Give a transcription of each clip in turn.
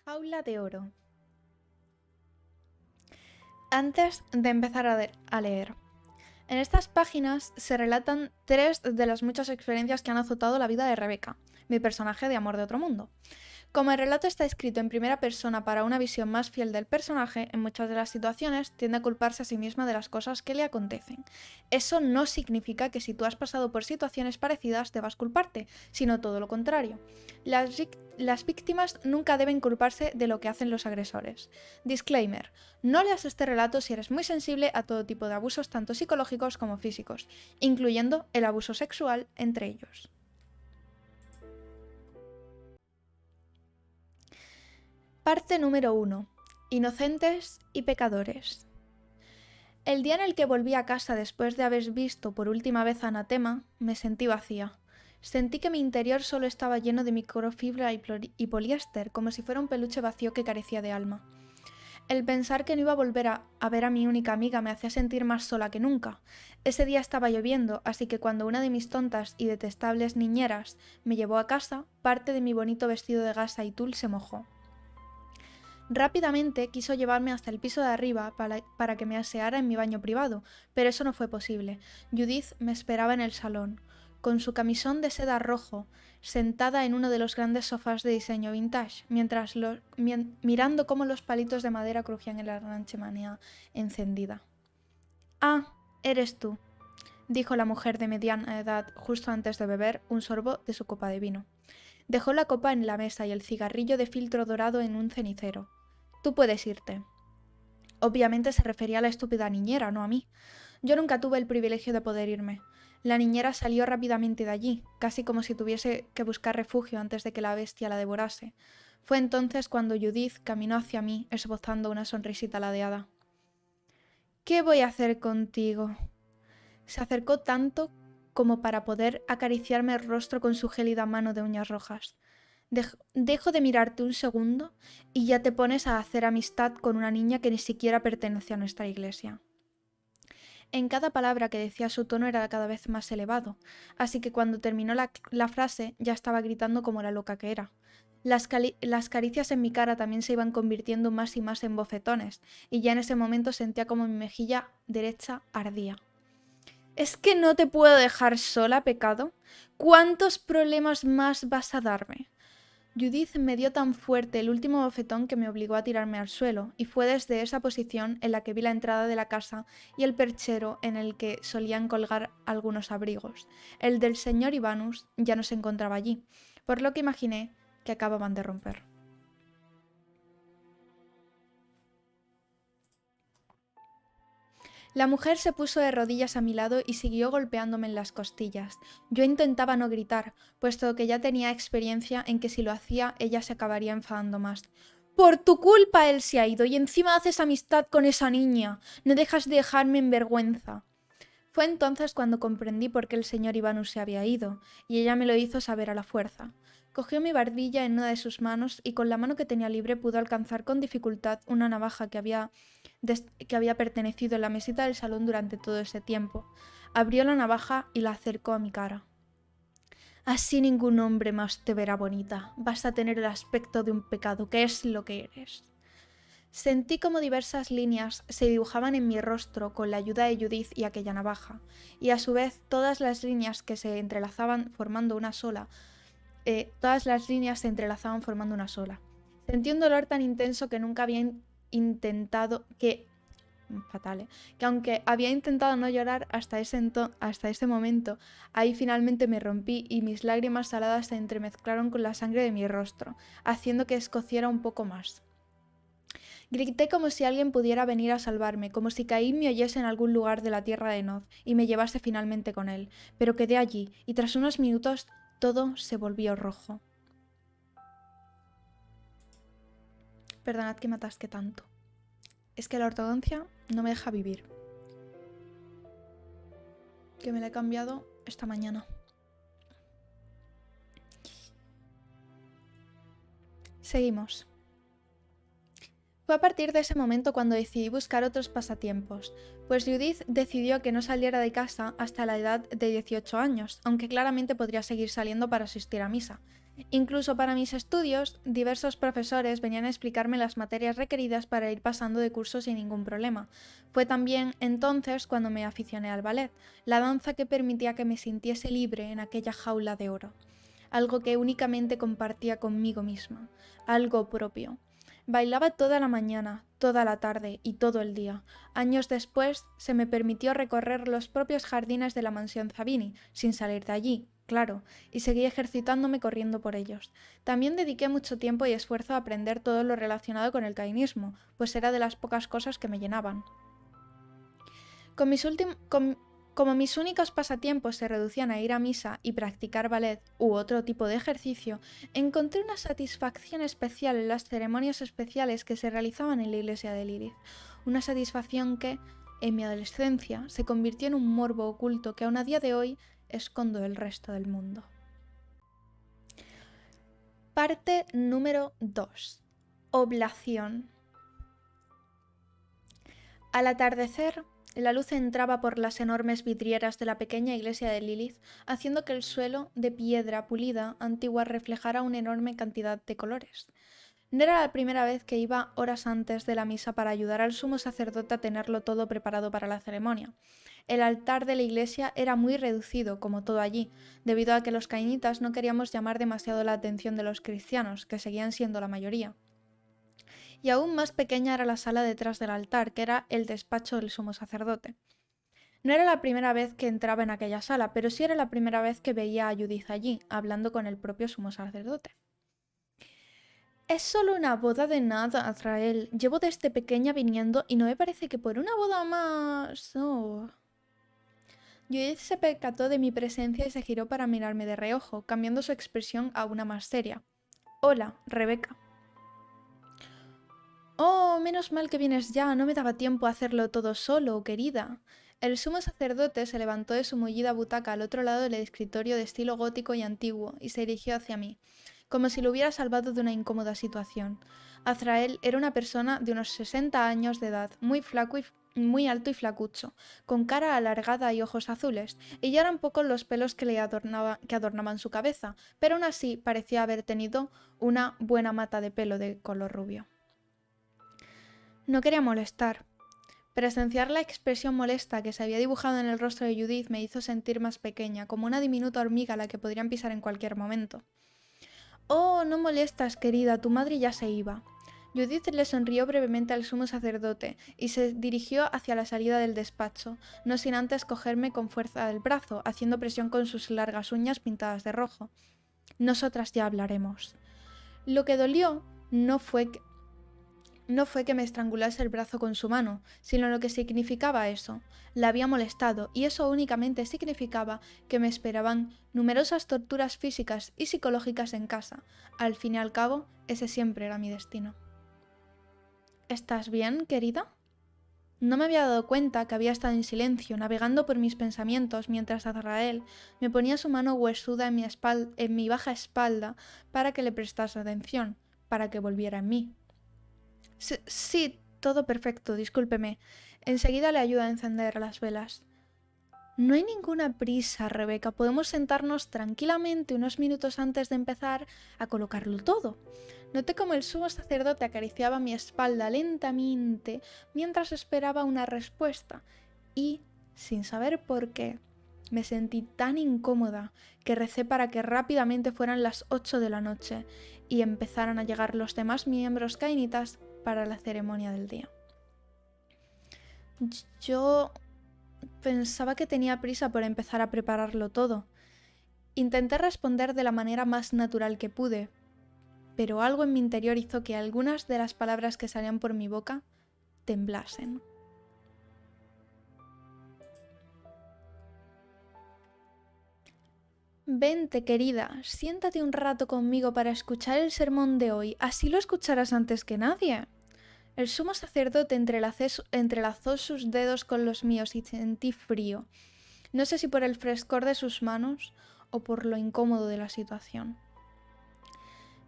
Jaula de oro. Antes de empezar a leer. En estas páginas se relatan 3 de las muchas experiencias que han azotado la vida de Rebeca, mi personaje de Amor de Otro Mundo. Como el relato está escrito en primera persona para una visión más fiel del personaje, en muchas de las situaciones tiende a culparse a sí misma de las cosas que le acontecen. Eso no significa que si tú has pasado por situaciones parecidas debas culparte, sino todo lo contrario. Las víctimas nunca deben culparse de lo que hacen los agresores. Disclaimer: no leas este relato si eres muy sensible a todo tipo de abusos tanto psicológicos como físicos, incluyendo el abuso sexual entre ellos. Parte número 1. Inocentes y pecadores. El día en el que volví a casa después de haber visto por última vez a Anatema, me sentí vacía. Sentí que mi interior solo estaba lleno de microfibra y poliéster, como si fuera un peluche vacío que carecía de alma. El pensar que no iba a volver a ver a mi única amiga me hacía sentir más sola que nunca. Ese día estaba lloviendo, así que cuando una de mis tontas y detestables niñeras me llevó a casa, parte de mi bonito vestido de gasa y tul se mojó. Rápidamente quiso llevarme hasta el piso de arriba para que me aseara en mi baño privado, pero eso no fue posible. Judith me esperaba en el salón, con su camisón de seda rojo, sentada en uno de los grandes sofás de diseño vintage, mirando cómo los palitos de madera crujían en la gran chimenea encendida. «Ah, eres tú», dijo la mujer de mediana edad justo antes de beber un sorbo de su copa de vino. Dejó la copa en la mesa y el cigarrillo de filtro dorado en un cenicero. «Tú puedes irte». Obviamente se refería a la estúpida niñera, no a mí. Yo nunca tuve el privilegio de poder irme. La niñera salió rápidamente de allí, casi como si tuviese que buscar refugio antes de que la bestia la devorase. Fue entonces cuando Judith caminó hacia mí, esbozando una sonrisita ladeada. «¿Qué voy a hacer contigo?» Se acercó tanto como para poder acariciarme el rostro con su gélida mano de uñas rojas. Dejo de mirarte un segundo y ya te pones a hacer amistad con una niña que ni siquiera pertenece a nuestra iglesia. En cada palabra que decía su tono era cada vez más elevado, así que cuando terminó la frase ya estaba gritando como la loca que era. Las caricias en mi cara también se iban convirtiendo más y más en bofetones, y ya en ese momento sentía como mi mejilla derecha ardía. ¿Es que no te puedo dejar sola, pecado? ¿Cuántos problemas más vas a darme? Judith me dio tan fuerte el último bofetón que me obligó a tirarme al suelo, y fue desde esa posición en la que vi la entrada de la casa y el perchero en el que solían colgar algunos abrigos. El del señor Ivanus ya no se encontraba allí, por lo que imaginé que acababan de romper. La mujer se puso de rodillas a mi lado y siguió golpeándome en las costillas. Yo intentaba no gritar, puesto que ya tenía experiencia en que si lo hacía ella se acabaría enfadando más. «Por tu culpa él se ha ido y encima haces amistad con esa niña. No dejas de dejarme en vergüenza». Fue entonces cuando comprendí por qué el señor Ivanus se había ido, y ella me lo hizo saber a la fuerza. Cogió mi barbilla en una de sus manos y con la mano que tenía libre pudo alcanzar con dificultad una navaja que había pertenecido en la mesita del salón durante todo ese tiempo. Abrió la navaja y la acercó a mi cara. «Así ningún hombre más te verá bonita. Vas a tener el aspecto de un pecado, que es lo que eres». Sentí como diversas líneas se dibujaban en mi rostro con la ayuda de Judith y aquella navaja, y a su vez todas las líneas que se entrelazaban formando una sola. Sentí un dolor tan intenso que nunca había intentado que aunque había intentado no llorar hasta ese momento, ahí finalmente me rompí y mis lágrimas saladas se entremezclaron con la sangre de mi rostro, haciendo que escociera un poco más. Grité como si alguien pudiera venir a salvarme, como si Caín me oyese en algún lugar de la tierra de Noz y me llevase finalmente con él, pero quedé allí y tras unos minutos todo se volvió rojo. Perdonad que me atasque tanto. Es que la ortodoncia no me deja vivir. Que me la he cambiado esta mañana. Seguimos. Fue a partir de ese momento cuando decidí buscar otros pasatiempos, pues Judith decidió que no saliera de casa hasta la edad de 18 años, aunque claramente podría seguir saliendo para asistir a misa. Incluso para mis estudios, diversos profesores venían a explicarme las materias requeridas para ir pasando de curso sin ningún problema. Fue también entonces cuando me aficioné al ballet, la danza que permitía que me sintiese libre en aquella jaula de oro. Algo que únicamente compartía conmigo misma, algo propio. Bailaba toda la mañana, toda la tarde y todo el día. Años después, se me permitió recorrer los propios jardines de la mansión Zabini, sin salir de allí, claro, y seguí ejercitándome corriendo por ellos. También dediqué mucho tiempo y esfuerzo a aprender todo lo relacionado con el cainismo, pues era de las pocas cosas que me llenaban. Como mis únicos pasatiempos se reducían a ir a misa y practicar ballet u otro tipo de ejercicio, encontré una satisfacción especial en las ceremonias especiales que se realizaban en la iglesia de Lilith. Una satisfacción que, en mi adolescencia, se convirtió en un morbo oculto que aún a día de hoy escondo del resto del mundo. Parte número 2. Oblación. Al atardecer, la luz entraba por las enormes vidrieras de la pequeña iglesia de Lilith, haciendo que el suelo, de piedra pulida antigua, reflejara una enorme cantidad de colores. No era la primera vez que iba horas antes de la misa para ayudar al sumo sacerdote a tenerlo todo preparado para la ceremonia. El altar de la iglesia era muy reducido, como todo allí, debido a que los cainitas no queríamos llamar demasiado la atención de los cristianos, que seguían siendo la mayoría. Y aún más pequeña era la sala detrás del altar, que era el despacho del sumo sacerdote. No era la primera vez que entraba en aquella sala, pero sí era la primera vez que veía a Judith allí, hablando con el propio sumo sacerdote. Es solo una boda de nada, Azrael. Llevo desde pequeña viniendo y no me parece que por una boda más... Oh. Judith se percató de mi presencia y se giró para mirarme de reojo, cambiando su expresión a una más seria. Hola, Rebeca. Oh, menos mal que vienes ya, no me daba tiempo a hacerlo todo solo, querida. El sumo sacerdote se levantó de su mullida butaca al otro lado del escritorio de estilo gótico y antiguo y se dirigió hacia mí, como si lo hubiera salvado de una incómoda situación. Azrael era una persona de unos 60 años de edad, muy flaco y muy alto y flacucho, con cara alargada y ojos azules, y ya eran pocos los pelos que adornaban su cabeza, pero aún así parecía haber tenido una buena mata de pelo de color rubio. No quería molestar. Presenciar la expresión molesta que se había dibujado en el rostro de Judith me hizo sentir más pequeña, como una diminuta hormiga a la que podrían pisar en cualquier momento. Oh, no molestas, querida, tu madre ya se iba. Judith le sonrió brevemente al sumo sacerdote y se dirigió hacia la salida del despacho, no sin antes cogerme con fuerza del brazo, haciendo presión con sus largas uñas pintadas de rojo. Nosotras ya hablaremos. Lo que dolió no fue que me estrangulase el brazo con su mano, sino lo que significaba eso. La había molestado, y eso únicamente significaba que me esperaban numerosas torturas físicas y psicológicas en casa. Al fin y al cabo, ese siempre era mi destino. ¿Estás bien, querida? No me había dado cuenta que había estado en silencio, navegando por mis pensamientos, mientras Azrael me ponía su mano huesuda en mi baja espalda para que le prestase atención, para que volviera en mí. Sí, todo perfecto, discúlpeme. Enseguida le ayudo a encender las velas. No hay ninguna prisa, Rebeca. Podemos sentarnos tranquilamente unos minutos antes de empezar a colocarlo todo. Noté como el sumo sacerdote acariciaba mi espalda lentamente mientras esperaba una respuesta y, sin saber por qué, me sentí tan incómoda que recé para que rápidamente fueran las 8 de la noche y empezaran a llegar los demás miembros cainitas para la ceremonia del día. Yo pensaba que tenía prisa por empezar a prepararlo todo. Intenté responder de la manera más natural que pude, pero algo en mi interior hizo que algunas de las palabras que salían por mi boca temblasen. Vente, querida, siéntate un rato conmigo para escuchar el sermón de hoy, así lo escucharás antes que nadie. El sumo sacerdote entrelazó sus dedos con los míos y sentí frío. No sé si por el frescor de sus manos o por lo incómodo de la situación.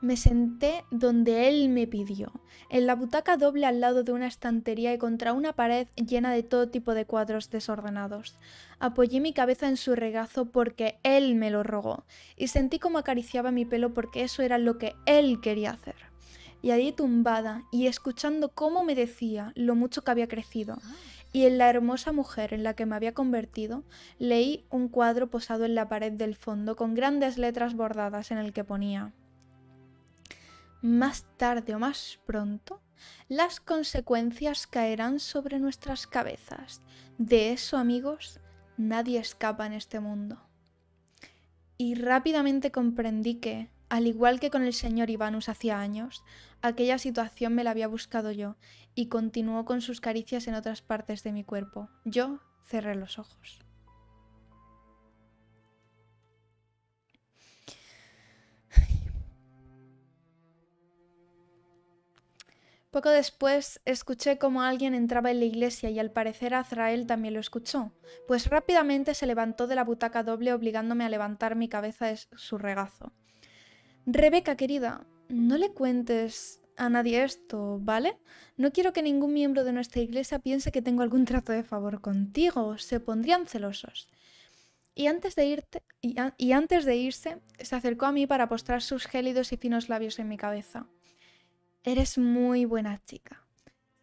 Me senté donde él me pidió, en la butaca doble al lado de una estantería y contra una pared llena de todo tipo de cuadros desordenados. Apoyé mi cabeza en su regazo porque él me lo rogó, y sentí como acariciaba mi pelo porque eso era lo que él quería hacer. Y allí tumbada y escuchando cómo me decía lo mucho que había crecido, y en la hermosa mujer en la que me había convertido, leí un cuadro posado en la pared del fondo con grandes letras bordadas en el que ponía: más tarde o más pronto, las consecuencias caerán sobre nuestras cabezas. De eso, amigos, nadie escapa en este mundo. Y rápidamente comprendí que, al igual que con el señor Ivanus hacía años, aquella situación me la había buscado yo, y continuó con sus caricias en otras partes de mi cuerpo. Yo cerré los ojos. Poco después escuché como alguien entraba en la iglesia y al parecer Azrael también lo escuchó, pues rápidamente se levantó de la butaca doble obligándome a levantar mi cabeza de su regazo. Rebeca, querida, no le cuentes a nadie esto, ¿vale? No quiero que ningún miembro de nuestra iglesia piense que tengo algún trato de favor contigo, se pondrían celosos. Y antes de irse, se acercó a mí para postrar sus gélidos y finos labios en mi cabeza. Eres muy buena chica.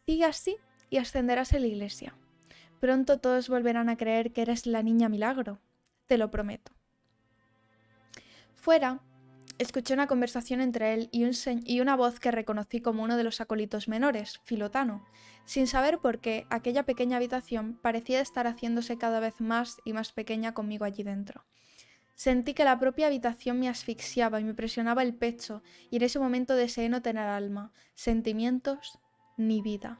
Sigue así y ascenderás en la iglesia. Pronto todos volverán a creer que eres la niña milagro. Te lo prometo. Fuera, escuché una conversación entre él y una voz que reconocí como uno de los acólitos menores, Filotano. Sin saber por qué, aquella pequeña habitación parecía estar haciéndose cada vez más y más pequeña conmigo allí dentro. Sentí que la propia habitación me asfixiaba y me presionaba el pecho, y en ese momento deseé no tener alma, sentimientos ni vida.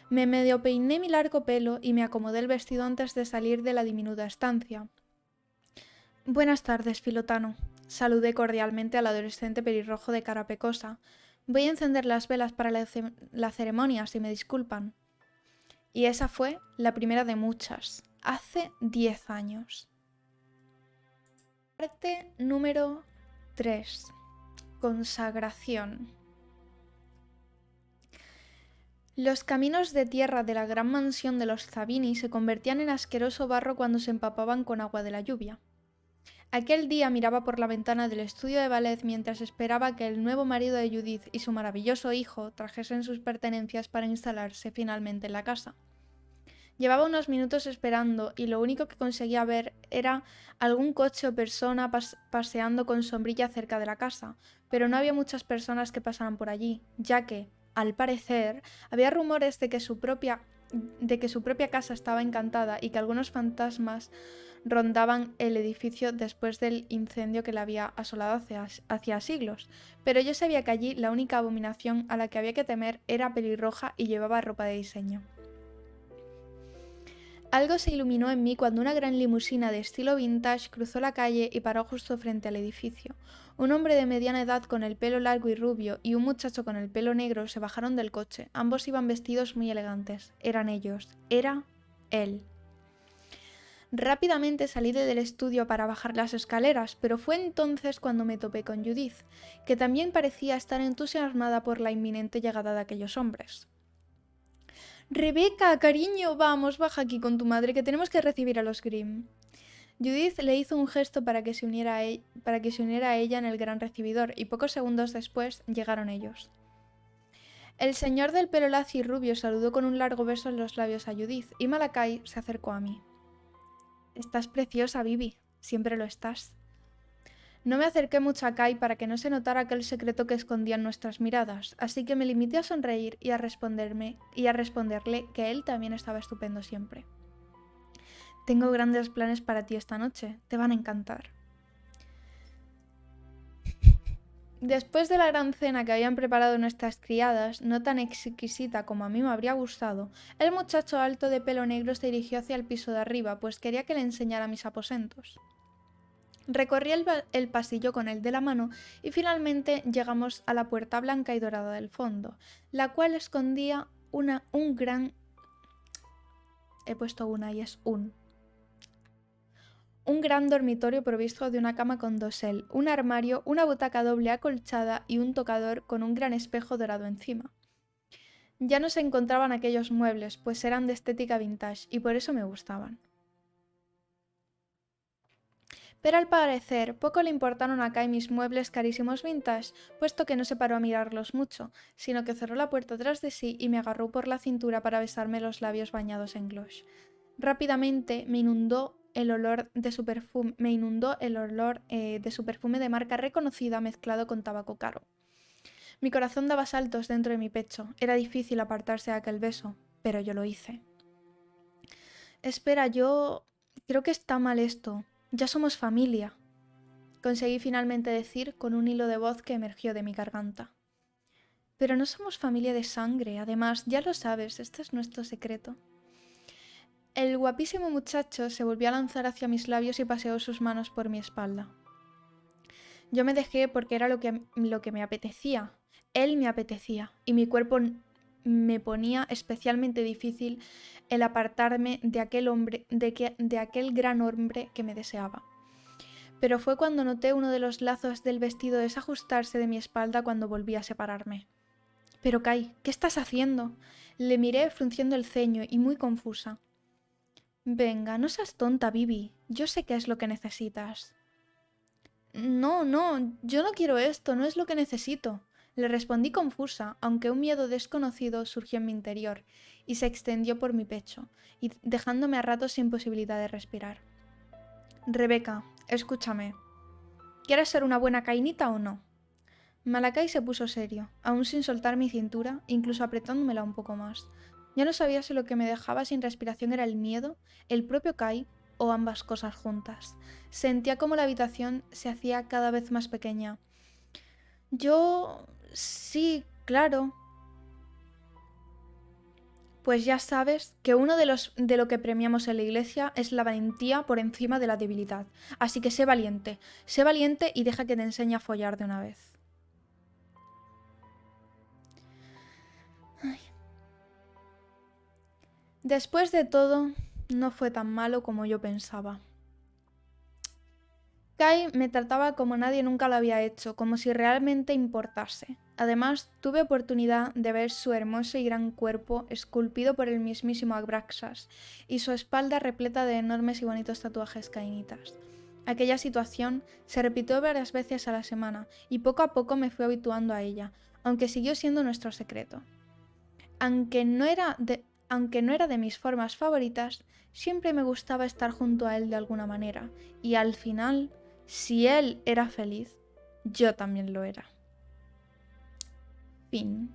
Me medio peiné mi largo pelo y me acomodé el vestido antes de salir de la diminuta estancia. Buenas tardes, Filotano. Saludé cordialmente al adolescente pelirrojo de cara pecosa. Voy a encender las velas para la ceremonia, si me disculpan. Y esa fue la primera de muchas, hace 10 años. Parte número 3. Consagración. Los caminos de tierra de la gran mansión de los Zabini se convertían en asqueroso barro cuando se empapaban con agua de la lluvia. Aquel día miraba por la ventana del estudio de ballet mientras esperaba que el nuevo marido de Judith y su maravilloso hijo trajesen sus pertenencias para instalarse finalmente en la casa. Llevaba unos minutos esperando y lo único que conseguía ver era algún coche o persona paseando con sombrilla cerca de la casa, pero no había muchas personas que pasaran por allí, ya que, al parecer, había rumores de que su propia casa estaba encantada y que algunos fantasmas rondaban el edificio después del incendio que la había asolado hacía siglos. Pero yo sabía que allí la única abominación a la que había que temer era pelirroja y llevaba ropa de diseño. Algo se iluminó en mí cuando una gran limusina de estilo vintage cruzó la calle y paró justo frente al edificio. Un hombre de mediana edad con el pelo largo y rubio y un muchacho con el pelo negro se bajaron del coche. Ambos iban vestidos muy elegantes. Eran ellos. Era él. Rápidamente salí del estudio para bajar las escaleras, pero fue entonces cuando me topé con Judith, que también parecía estar entusiasmada por la inminente llegada de aquellos hombres. Rebeca, cariño, vamos, baja aquí con tu madre, que tenemos que recibir a los Grimm. Judith le hizo un gesto para que se uniera a ella en el gran recibidor, y pocos segundos después llegaron ellos. El señor del pelo lacio y rubio saludó con un largo beso en los labios a Judith, y Malakai se acercó a mí. Estás preciosa, Bibi. Siempre lo estás. No me acerqué mucho a Kai para que no se notara aquel secreto que escondían nuestras miradas, así que me limité a sonreír y a responderle que él también estaba estupendo siempre. Tengo grandes planes para ti esta noche, te van a encantar. Después de la gran cena que habían preparado nuestras criadas, no tan exquisita como a mí me habría gustado, el muchacho alto de pelo negro se dirigió hacia el piso de arriba, pues quería que le enseñara mis aposentos. Recorrí el pasillo con él de la mano y finalmente llegamos a la puerta blanca y dorada del fondo, la cual escondía un gran... He puesto una y es un gran dormitorio provisto de una cama con dosel, un armario, una butaca doble acolchada y un tocador con un gran espejo dorado encima. Ya no se encontraban aquellos muebles, pues eran de estética vintage y por eso me gustaban. Pero al parecer poco le importaron a Kai mis muebles carísimos vintage, puesto que no se paró a mirarlos mucho, sino que cerró la puerta tras de sí y me agarró por la cintura para besarme los labios bañados en gloss. Rápidamente me inundó el olor de su perfume, de su perfume de marca reconocida mezclado con tabaco caro. Mi corazón daba saltos dentro de mi pecho. Era difícil apartarse de aquel beso, pero yo lo hice. Espera, yo creo que está mal esto. Ya somos familia, conseguí finalmente decir con un hilo de voz que emergió de mi garganta. Pero no somos familia de sangre, además, ya lo sabes, este es nuestro secreto. El guapísimo muchacho se volvió a lanzar hacia mis labios y paseó sus manos por mi espalda. Yo me dejé porque era lo que me apetecía. Él me apetecía, y mi cuerpo me ponía especialmente difícil el apartarme de aquel hombre, de aquel gran hombre que me deseaba. Pero fue cuando noté uno de los lazos del vestido desajustarse de mi espalda cuando volví a separarme. Pero Kai, ¿qué estás haciendo? Le miré frunciendo el ceño y muy confusa. Venga, no seas tonta, Bibi. Yo sé qué es lo que necesitas. No, yo no quiero esto, no es lo que necesito. Le respondí confusa, aunque un miedo desconocido surgió en mi interior y se extendió por mi pecho, y dejándome a ratos sin posibilidad de respirar. Rebeca, escúchame. ¿Quieres ser una buena cainita o no? Malakai se puso serio, aún sin soltar mi cintura, incluso apretándomela un poco más. Ya no sabía si lo que me dejaba sin respiración era el miedo, el propio Kai o ambas cosas juntas. Sentía como la habitación se hacía cada vez más pequeña. Yo... sí, claro. Pues ya sabes que uno de lo que premiamos en la iglesia es la valentía por encima de la debilidad. Así que sé valiente y deja que te enseñe a follar de una vez. Ay. Después de todo, no fue tan malo como yo pensaba. Kai me trataba como nadie nunca lo había hecho, como si realmente importase. Además, tuve oportunidad de ver su hermoso y gran cuerpo esculpido por el mismísimo Abraxas y su espalda repleta de enormes y bonitos tatuajes cainitas. Aquella situación se repitió varias veces a la semana y poco a poco me fui habituando a ella, aunque siguió siendo nuestro secreto. Aunque no era de mis formas favoritas, siempre me gustaba estar junto a él de alguna manera, y al final, si él era feliz, yo también lo era. Fin.